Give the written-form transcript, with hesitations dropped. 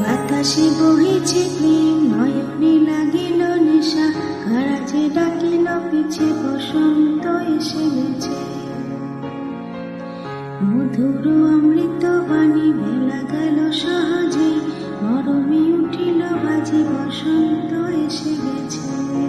বাতাসে বহিছে প্রেম, নয়নে লাগিল নেশা, কারাজে ডাকিল পিছে, বসন্ত এসে গেছে। মধুর অমৃত বাণী, বেলা গেল সহজে, গরমে উঠিল বাজি, বসন্ত এসে গেছে।